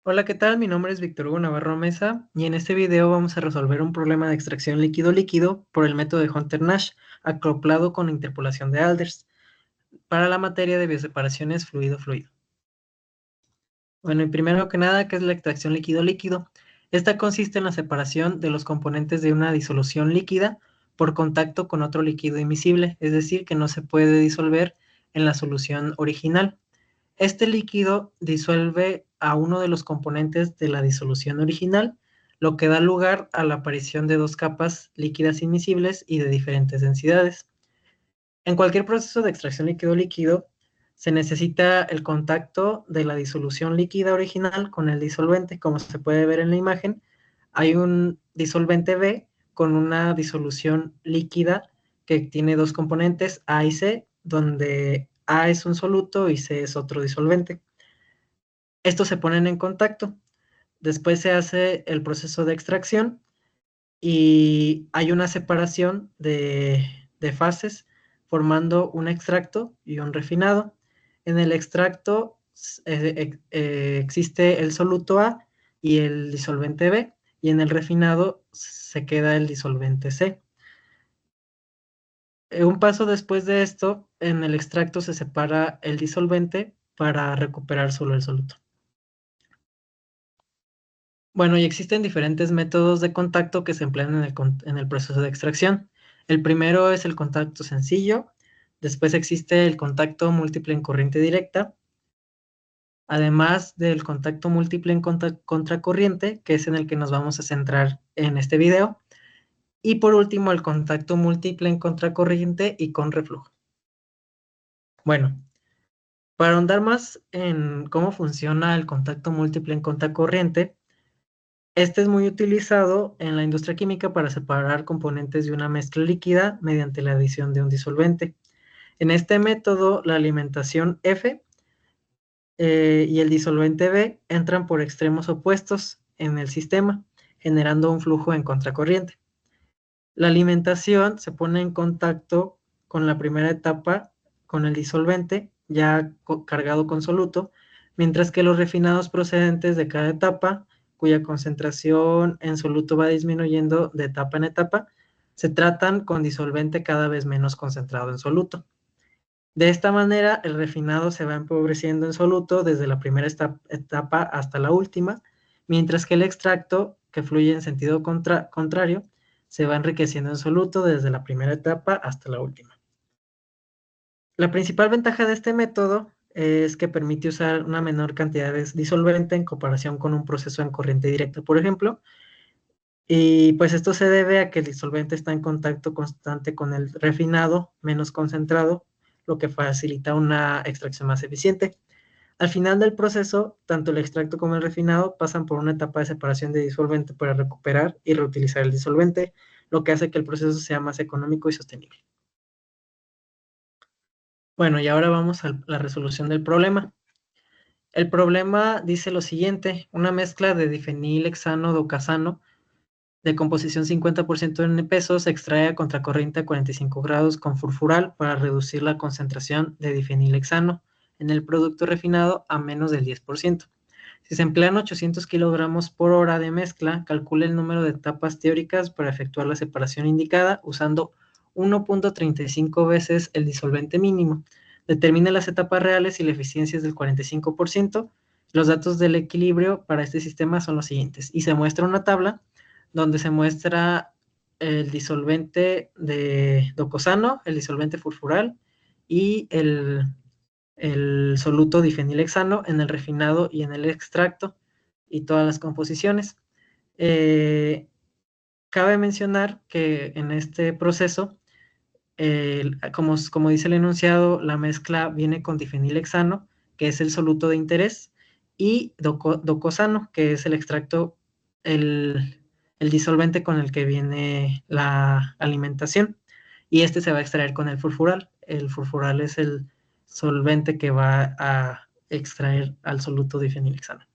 Hola, ¿qué tal? Mi nombre es Víctor Hugo Navarro Mesa y en este video vamos a resolver un problema de extracción líquido-líquido por el método de Hunter-Nash acoplado con interpolación de Alders para la materia de bioseparaciones fluido-fluido. Bueno, y primero que nada, ¿qué es la extracción líquido-líquido? Esta consiste en la separación de los componentes de una disolución líquida por contacto con otro líquido imisible, es decir, que no se puede disolver en la solución original. Este líquido disuelve a uno de los componentes de la disolución original, lo que da lugar a la aparición de dos capas líquidas inmiscibles y de diferentes densidades. En cualquier proceso de extracción líquido-líquido, se necesita el contacto de la disolución líquida original con el disolvente. Como se puede ver en la imagen, hay un disolvente B con una disolución líquida que tiene dos componentes, A y C, donde A es un soluto y C es otro disolvente. Estos se ponen en contacto. Después se hace el proceso de extracción y hay una separación de fases formando un extracto y un refinado. En el extracto existe el soluto A y el disolvente B, y en el refinado se queda el disolvente C. Un paso después de esto, en el extracto se separa el disolvente para recuperar solo el soluto. Bueno, y existen diferentes métodos de contacto que se emplean en el proceso de extracción. El primero es el contacto sencillo, después existe el contacto múltiple en corriente directa, además del contacto múltiple en contracorriente, que es en el que nos vamos a centrar en este video, y por último el contacto múltiple en contracorriente y con reflujo. Bueno, para ahondar más en cómo funciona el contacto múltiple en contracorriente, este es muy utilizado en la industria química para separar componentes de una mezcla líquida mediante la adición de un disolvente. En este método, la alimentación F y el disolvente B entran por extremos opuestos en el sistema, generando un flujo en contracorriente. La alimentación se pone en contacto con la primera etapa, con el disolvente ya cargado con soluto, mientras que los refinados procedentes de cada etapa, cuya concentración en soluto va disminuyendo de etapa en etapa, se tratan con disolvente cada vez menos concentrado en soluto. De esta manera, el refinado se va empobreciendo en soluto desde la primera etapa hasta la última, mientras que el extracto, que fluye en sentido contrario, se va enriqueciendo en soluto desde la primera etapa hasta la última. La principal ventaja de este método es que permite usar una menor cantidad de disolvente en comparación con un proceso en corriente directa, por ejemplo, y pues esto se debe a que el disolvente está en contacto constante con el refinado menos concentrado, lo que facilita una extracción más eficiente. Al final del proceso, tanto el extracto como el refinado pasan por una etapa de separación de disolvente para recuperar y reutilizar el disolvente, lo que hace que el proceso sea más económico y sostenible. Bueno, y ahora vamos a la resolución del problema. El problema dice lo siguiente: una mezcla de difenilhexano docasano de composición 50% en peso se extrae a contracorriente a 45 grados con furfural para reducir la concentración de difenilhexano en el producto refinado a menos del 10%. Si se emplean 800 kilogramos por hora de mezcla, calcule el número de etapas teóricas para efectuar la separación indicada usando 1.35 veces el disolvente mínimo. Determine las etapas reales y la eficiencia es del 45%. Los datos del equilibrio para este sistema son los siguientes. Y se muestra una tabla donde se muestra el disolvente de docosano, el disolvente furfural y el soluto difenilhexano en el refinado y en el extracto y todas las composiciones. Cabe mencionar que en este proceso, como dice el enunciado, la mezcla viene con difenilhexano, que es el soluto de interés, y docosano, que es el extracto, el disolvente con el que viene la alimentación. Y este se va a extraer con el furfural. El furfural es el solvente que va a extraer al soluto difenilhexano.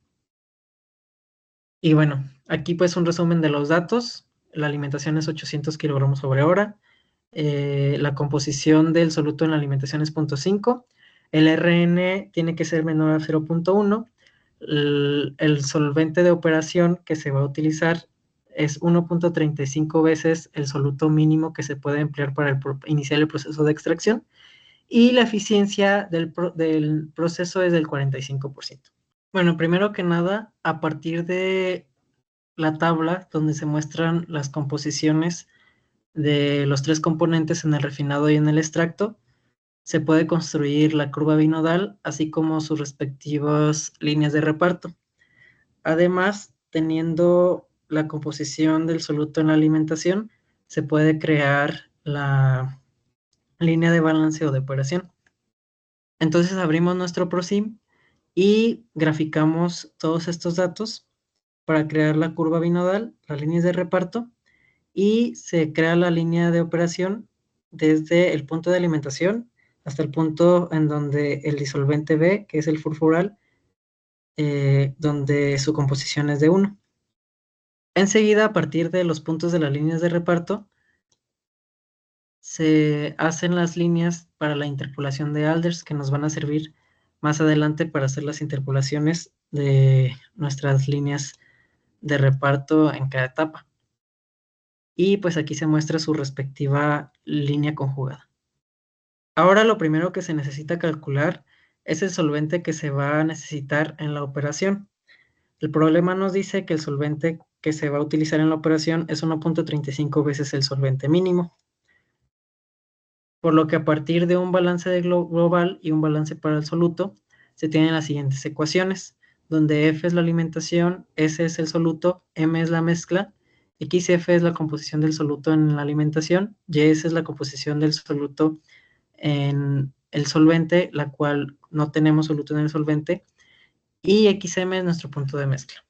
Y bueno, aquí pues un resumen de los datos. La alimentación es 800 kilogramos sobre hora. La composición del soluto en la alimentación es 0.5. El RN tiene que ser menor a 0.1. el solvente de operación que se va a utilizar es 1.35 veces el soluto mínimo que se puede emplear para iniciar el proceso de extracción, y la eficiencia del proceso es del 45%. Bueno, primero que nada, a partir de la tabla donde se muestran las composiciones de los tres componentes en el refinado y en el extracto, se puede construir la curva binodal, así como sus respectivas líneas de reparto. Además, teniendo la composición del soluto en la alimentación, se puede crear la línea de balance o de operación. Entonces abrimos nuestro ProSim y graficamos todos estos datos para crear la curva binodal, las líneas de reparto, y se crea la línea de operación desde el punto de alimentación hasta el punto en donde el disolvente B, que es el furfural, donde su composición es de 1. Enseguida, a partir de los puntos de las líneas de reparto, se hacen las líneas para la interpolación de Alders, que nos van a servir más adelante para hacer las interpolaciones de nuestras líneas de reparto en cada etapa. Y pues aquí se muestra su respectiva línea conjugada. Ahora lo primero que se necesita calcular es el solvente que se va a necesitar en la operación. El problema nos dice que el solvente que se va a utilizar en la operación es 1.35 veces el solvente mínimo, por lo que a partir de un balance de global y un balance para el soluto, se tienen las siguientes ecuaciones, donde F es la alimentación, S es el soluto, M es la mezcla, XF es la composición del soluto en la alimentación, YS es la composición del soluto en el solvente, la cual no tenemos soluto en el solvente, y XM es nuestro punto de mezcla.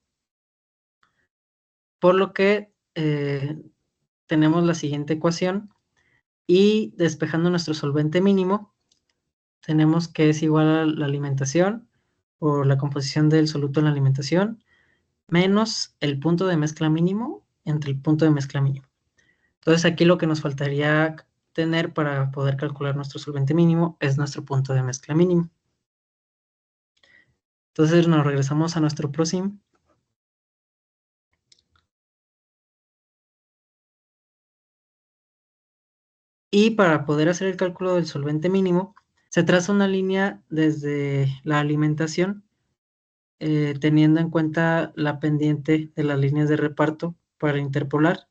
Por lo que tenemos la siguiente ecuación, y despejando nuestro solvente mínimo, tenemos que es igual a la alimentación por la composición del soluto en la alimentación menos el punto de mezcla mínimo entre el punto de mezcla mínimo. Entonces aquí lo que nos faltaría tener para poder calcular nuestro solvente mínimo es nuestro punto de mezcla mínimo. Entonces nos regresamos a nuestro ProSim. Y para poder hacer el cálculo del solvente mínimo, se traza una línea desde la alimentación, teniendo en cuenta la pendiente de las líneas de reparto para interpolar,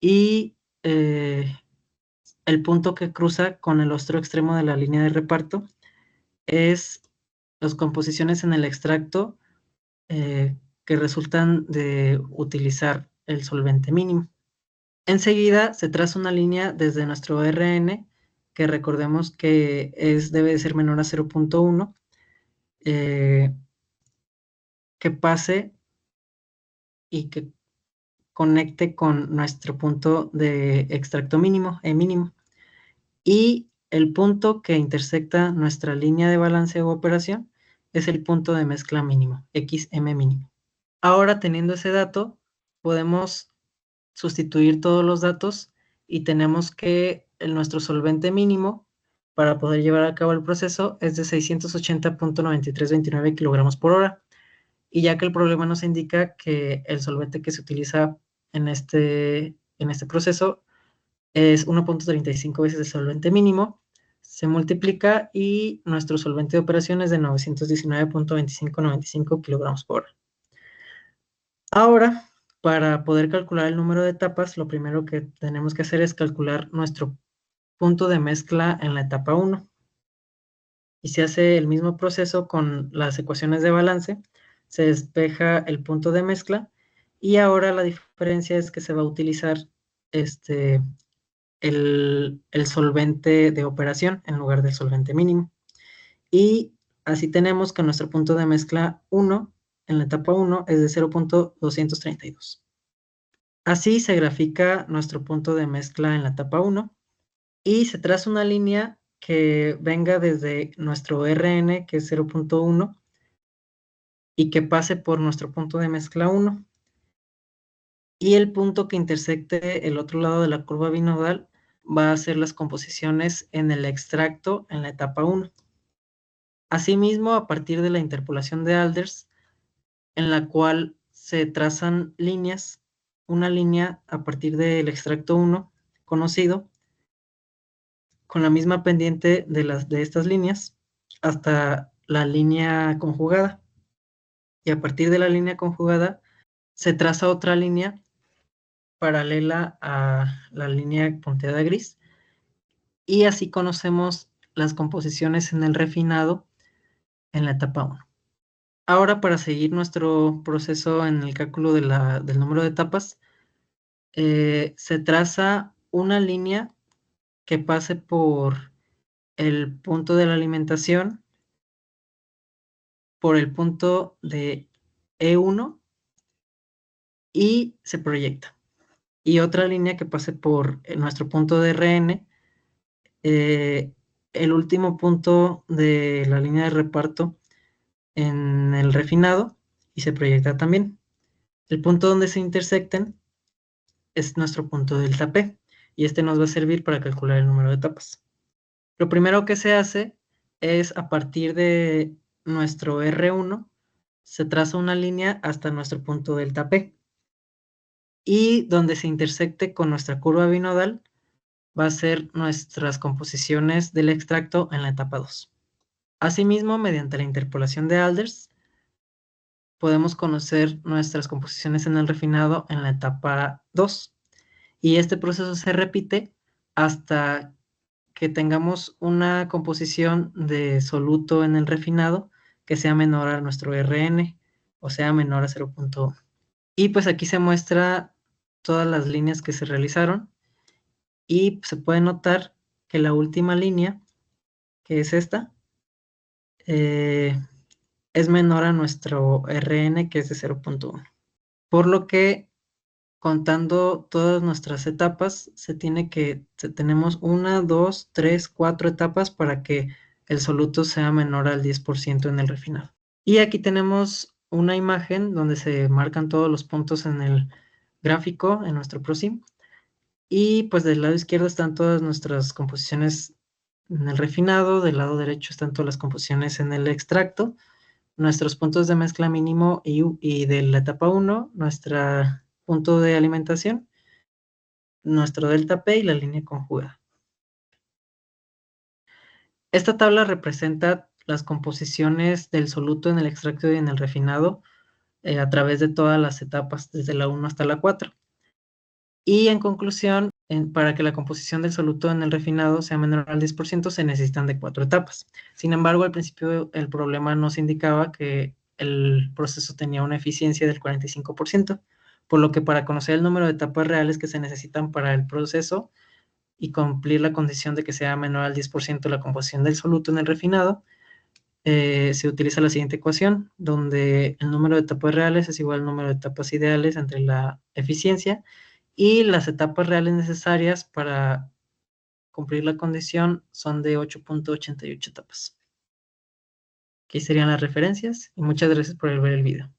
y el punto que cruza con el otro extremo de la línea de reparto es las composiciones en el extracto que resultan de utilizar el solvente mínimo. Enseguida se traza una línea desde nuestro RN, que recordemos que debe de ser menor a 0.1, que pase y que conecte con nuestro punto de extracto mínimo, E mínimo. Y el punto que intersecta nuestra línea de balance o operación es el punto de mezcla mínimo, XM mínimo. Ahora, teniendo ese dato, podemos sustituir todos los datos y tenemos que nuestro solvente mínimo para poder llevar a cabo el proceso es de 680.9329 kilogramos por hora. Y ya que el problema nos indica que el solvente que se utiliza en este proceso es 1.35 veces el solvente mínimo, se multiplica y nuestro solvente de operación es de 919.2595 kilogramos por hora. Ahora, para poder calcular el número de etapas, lo primero que tenemos que hacer es calcular nuestro punto de mezcla en la etapa 1. Y se hace el mismo proceso con las ecuaciones de balance, se despeja el punto de mezcla, y ahora la diferencia es que se va a utilizar el solvente de operación en lugar del solvente mínimo. Y así tenemos que nuestro punto de mezcla 1 en la etapa 1 es de 0.232. Así se grafica nuestro punto de mezcla en la etapa 1 y se traza una línea que venga desde nuestro RN, que es 0.1, y que pase por nuestro punto de mezcla 1. Y el punto que intersecte el otro lado de la curva binodal va a ser las composiciones en el extracto en la etapa 1. Asimismo, a partir de la interpolación de Alders, en la cual se trazan líneas, una línea a partir del extracto 1 conocido, con la misma pendiente de estas líneas hasta la línea conjugada. Y a partir de la línea conjugada se traza otra línea paralela a la línea punteada gris, y así conocemos las composiciones en el refinado en la etapa 1. Ahora, para seguir nuestro proceso en el cálculo del número de etapas, se traza una línea que pase por el punto de la alimentación, por el punto de E1 y se proyecta. Y otra línea que pase por nuestro punto de RN, el último punto de la línea de reparto en el refinado, y se proyecta también. El punto donde se intersecten es nuestro punto delta P, y este nos va a servir para calcular el número de etapas. Lo primero que se hace es, a partir de nuestro R1, se traza una línea hasta nuestro punto delta P, y donde se intersecte con nuestra curva binodal va a ser nuestras composiciones del extracto en la etapa 2. Asimismo, mediante la interpolación de Alders, podemos conocer nuestras composiciones en el refinado en la etapa 2. Y este proceso se repite hasta que tengamos una composición de soluto en el refinado que sea menor a nuestro RN, o sea, menor a 0.1. Y pues aquí se muestra todas las líneas que se realizaron, y se puede notar que la última línea, que es esta, es menor a nuestro RN, que es de 0.1. Por lo que, contando todas nuestras etapas, tenemos 1, 2, 3, 4 etapas para que el soluto sea menor al 10% en el refinado. Y aquí tenemos una imagen donde se marcan todos los puntos en el gráfico en nuestro ProSim. Y pues del lado izquierdo están todas nuestras composiciones en el refinado, del lado derecho están todas las composiciones en el extracto, nuestros puntos de mezcla mínimo y de la etapa 1, nuestro punto de alimentación, nuestro delta P y la línea conjugada. Esta tabla representa las composiciones del soluto en el extracto y en el refinado a través de todas las etapas, desde la 1 hasta la 4. Y en conclusión, para que la composición del soluto en el refinado sea menor al 10%, se necesitan de 4 etapas. Sin embargo, al principio el problema nos indicaba que el proceso tenía una eficiencia del 45%, por lo que para conocer el número de etapas reales que se necesitan para el proceso y cumplir la condición de que sea menor al 10% la composición del soluto en el refinado, se utiliza la siguiente ecuación, donde el número de etapas reales es igual al número de etapas ideales entre la eficiencia, y las etapas reales necesarias para cumplir la condición son de 8.88 etapas. Aquí serían las referencias, y muchas gracias por ver el video.